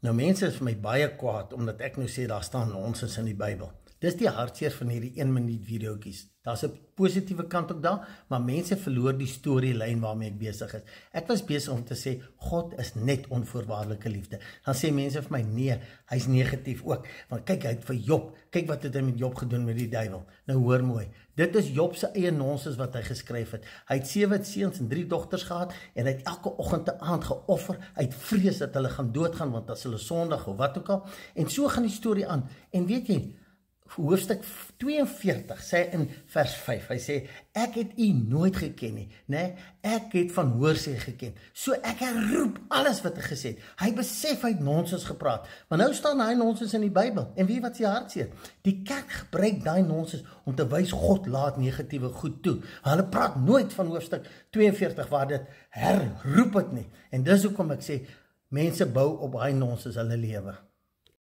Nou mense is vir my baie kwaad, omdat ek nou sê, daar staan nonsens in die Bybel. Dis die hartseer van hierdie 1 minuut videoetjies. Daar's 'n positiewe kant ook daar, maar mense verloor die storielyn waarmee ek besig is. Ek was besig om te sê, God is net onvoorwaardelike liefde. Dan sê mense vir my, nee, hy's negatief ook. Want kyk, hy het vir Job, kyk wat het hy met Job gedoen met die duiwel. Nou hoor mooi, dit is Job se eie nonsens wat hy geskryf het. Hy het 7 seuns en 3 dogters gehad, en hy het elke oggend te aand geoffer, uit vrees dat hulle gaan doodgaan, want as hulle sondig of wat ook al, en so gaan die storie aan. En weet jy, hoofstuk 42 sê in vers 5, hy sê, ek het u nooit geken nie, nee, ek het van hoorsê geken, so ek herroep alles wat hy gesê het, hy besef hy het nonsens gepraat, maar nou staan hy nonsens in die Bybel, en wie wat sy hartseer, die kerk gebruik daai nonsens om te wys God laat negatiewe goed toe, hulle praat nooit van hoofstuk 42 waar dit herroep het nie, en dis hoekom ek sê, mense bou op hy nonsens hulle lewe.